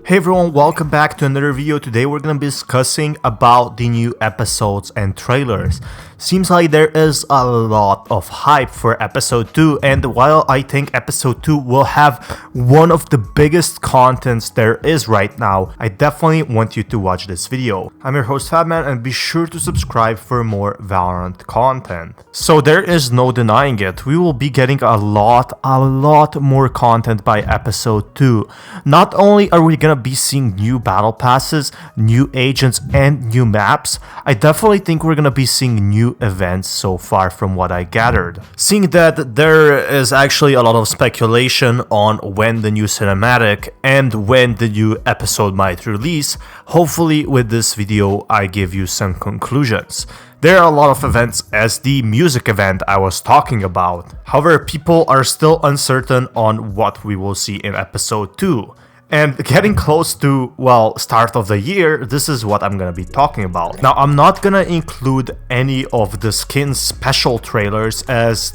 Hey everyone, welcome back to another video. Today we're gonna be discussing about the new episodes and trailers. Seems like there is a lot of hype for episode 2, and while I think episode 2 will have one of the biggest contents there is right now, I definitely want you to watch this video. I'm your host Fatman, and be sure to subscribe for more Valorant content. So there is no denying it, we will be getting a lot more content by episode 2. Not only are we gonna be seeing new battle passes, new agents, and new maps, I definitely think we're gonna be seeing new events so far from what I gathered. Seeing that there is actually a lot of speculation on when the new cinematic and when the new episode might release, hopefully with this video I give you some conclusions. There are a lot of events as the music event I was talking about. However, people are still uncertain on what we will see in episode 2. And getting close to, well, start of the year, this is what I'm gonna be talking about. Now, I'm not gonna include any of the skin special trailers as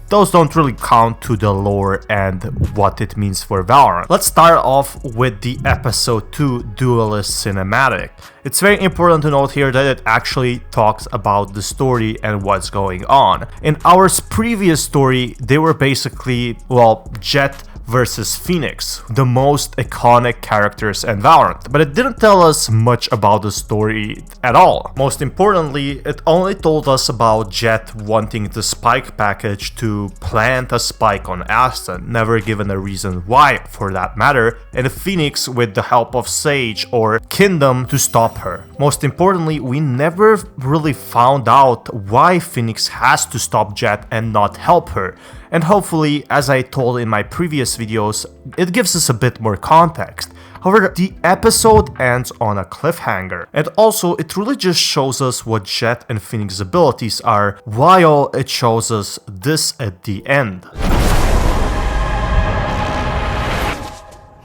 those don't really count to the lore and what it means for Valorant. Let's start off with the episode 2 Duelist cinematic. It's very important to note here that it actually talks about the story and what's going on. In our previous story, they were basically, well, Jett versus Phoenix, the most iconic characters in Valorant, but it didn't tell us much about the story at all. Most importantly, it only told us about Jett wanting the spike package to plant a spike on ASCENT, never given a reason why for that matter, and Phoenix with the help of Sage or Kingdom to stop her. Most importantly, we never really found out why Phoenix has to stop Jett and not help her. And hopefully, as I told in my previous videos, it gives us a bit more context. However, the episode ends on a cliffhanger. And also, it really just shows us what Jett and Phoenix's abilities are, while it shows us this at the end.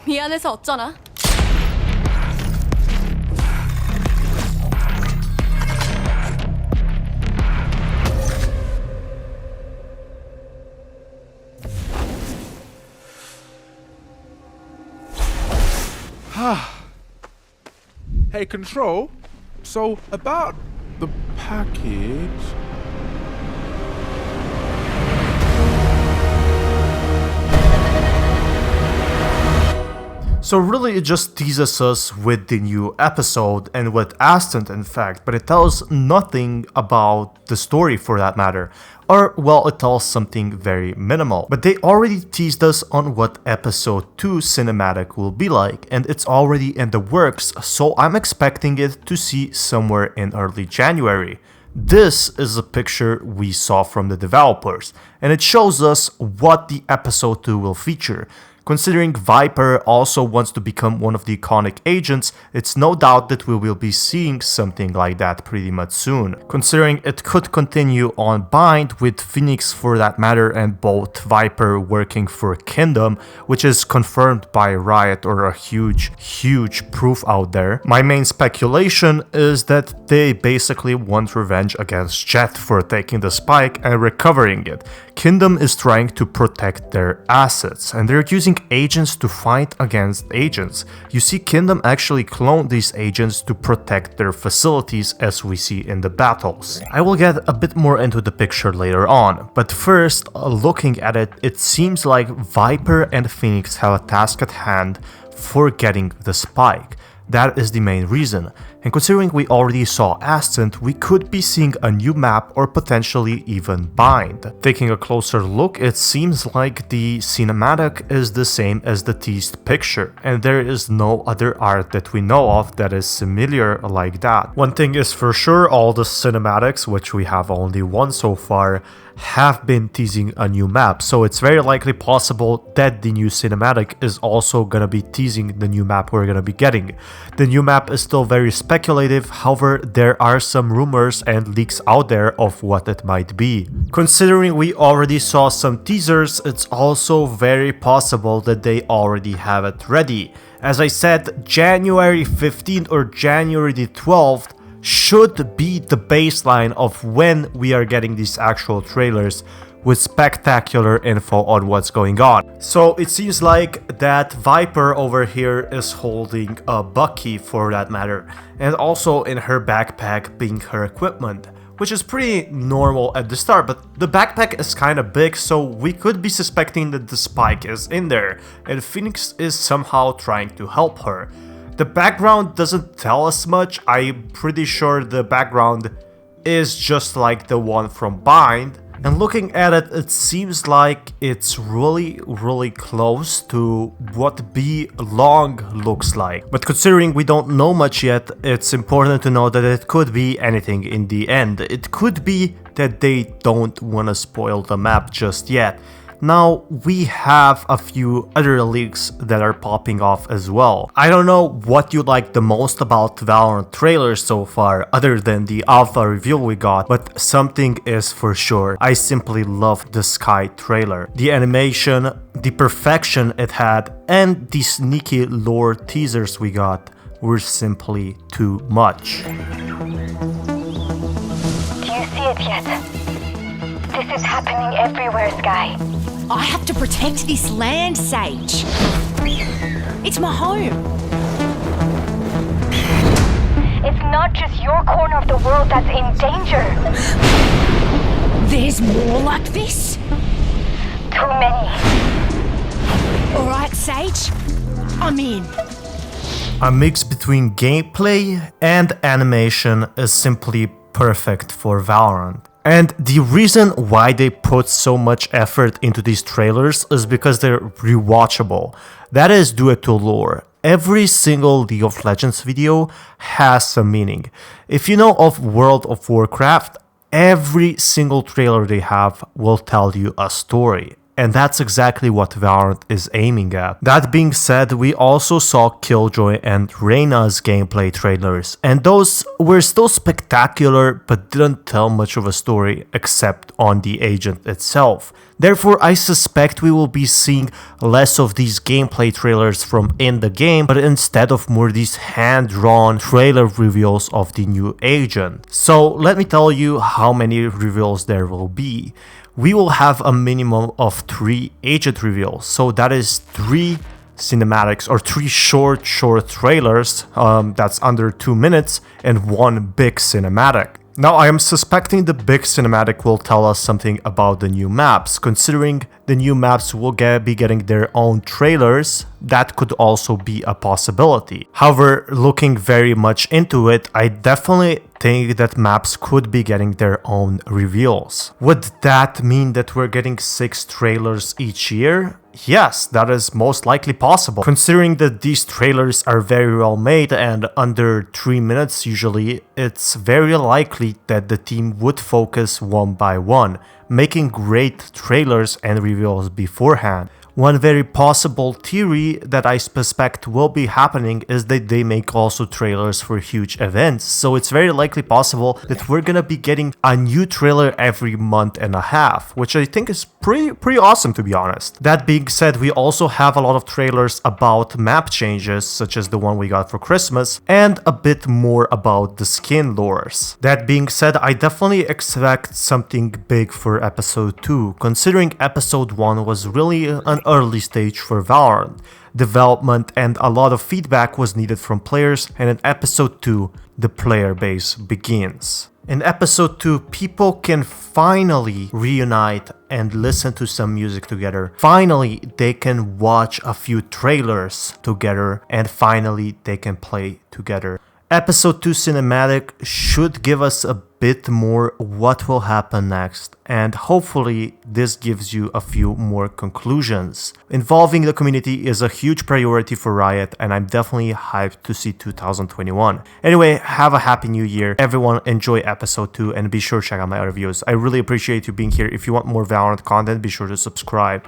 미안해서 어쩌나? Hey, Control. So, about the package... So really it just teases us with the new episode and with ASCENT in fact, but it tells nothing about the story for that matter. Or, well, it tells something very minimal. But they already teased us on what episode 2 cinematic will be like, and it's already in the works, so I'm expecting it to see somewhere in early January. This is a picture we saw from the developers, and it shows us what the episode 2 will feature. Considering Viper also wants to become one of the iconic agents, it's no doubt that we will be seeing something like that pretty much soon. Considering it could continue on Bind with Phoenix for that matter and both Viper working for Kingdom, which is confirmed by Riot or a huge proof out there. My main speculation is that they basically want revenge against Jett for taking the spike and recovering it. Kingdom is trying to protect their assets, and they're using agents to fight against agents. You see, Kingdom actually cloned these agents to protect their facilities as we see in the battles. I will get a bit more into the picture later on, but first, looking at it, it seems like Viper and Phoenix have a task at hand for getting the spike. That is the main reason. And considering we already saw ASCENT, we could be seeing a new map or potentially even Bind. Taking a closer look, it seems like the cinematic is the same as the teased picture, and there is no other art that we know of that is similar like that. One thing is for sure, all the cinematics, which we have only one so far, have been teasing a new map, so it's very likely possible that the new cinematic is also gonna be teasing the new map we're gonna be getting. The new map is still very speculative, however, there are some rumors and leaks out there of what it might be. Considering we already saw some teasers, it's also very possible that they already have it ready. As I said, January 15th or January the 12th should be the baseline of when we are getting these actual trailers, with spectacular info on what's going on. So it seems like that Viper over here is holding a Bucky for that matter, and also in her backpack being her equipment, which is pretty normal at the start, but the backpack is kind of big, so we could be suspecting that the spike is in there, and Phoenix is somehow trying to help her. The background doesn't tell us much. I'm pretty sure the background is just like the one from Bind, and looking at it, it seems like it's really close to what B long looks like. But considering we don't know much yet, it's important to know that it could be anything in the end. It could be that they don't want to spoil the map just yet. Now, we have a few other leaks that are popping off as well. I don't know what you like the most about Valorant trailers so far, other than the alpha reveal we got, but something is for sure. I simply love the Sky trailer. The animation, the perfection it had, and the sneaky lore teasers we got were simply too much. Do you see it yet? This is happening everywhere, Sky. I have to protect this land, Sage. It's my home. It's not just your corner of the world that's in danger. There's more like this? Too many. All right, Sage. I'm in. A mix between gameplay and animation is simply perfect for Valorant. And the reason why they put so much effort into these trailers is because they're rewatchable. That is due to lore. Every single League of Legends video has some meaning. If you know of World of Warcraft, every single trailer they have will tell you a story. And that's exactly what Valorant is aiming at. That being said, we also saw Killjoy and Reyna's gameplay trailers, and those were still spectacular but didn't tell much of a story except on the agent itself. Therefore, I suspect we will be seeing less of these gameplay trailers from in the game, but instead of more these hand-drawn trailer reveals of the new agent. So let me tell you how many reveals there will be. We will have a minimum of 3 agent reveals, so that is 3 cinematics or 3 short trailers, that's under 2 minutes, and 1 big cinematic. Now, I am suspecting the big cinematic will tell us something about the new maps. Considering the new maps will be getting their own trailers, that could also be a possibility. However, looking very much into it, I definitely think that maps could be getting their own reveals. Would that mean that we're getting 6 trailers each year? Yes, that is most likely possible. Considering that these trailers are very well made and under 3 minutes usually, it's very likely that the team would focus one by one, making great trailers and reveals beforehand. One very possible theory that I suspect will be happening is that they make also trailers for huge events, so it's very likely possible that we're gonna be getting a new trailer every month and a half, which I think is pretty awesome, to be honest. That being said, we also have a lot of trailers about map changes, such as the one we got for Christmas, and a bit more about the skin lores. That being said, I definitely expect something big for episode 2, considering episode 1 was really an early stage for Valorant. Development and a lot of feedback was needed from players, and in episode 2, the player base begins. In episode 2, people can finally reunite and listen to some music together. Finally, they can watch a few trailers together, and finally, they can play together. Episode 2 cinematic should give us a bit more what will happen next, and hopefully this gives you a few more conclusions. Involving the community is a huge priority for Riot, and I'm definitely hyped to see 2021. Anyway, have a happy new year. Everyone enjoy episode 2 and be sure to check out my other videos. I really appreciate you being here. If you want more Valorant content, be sure to subscribe.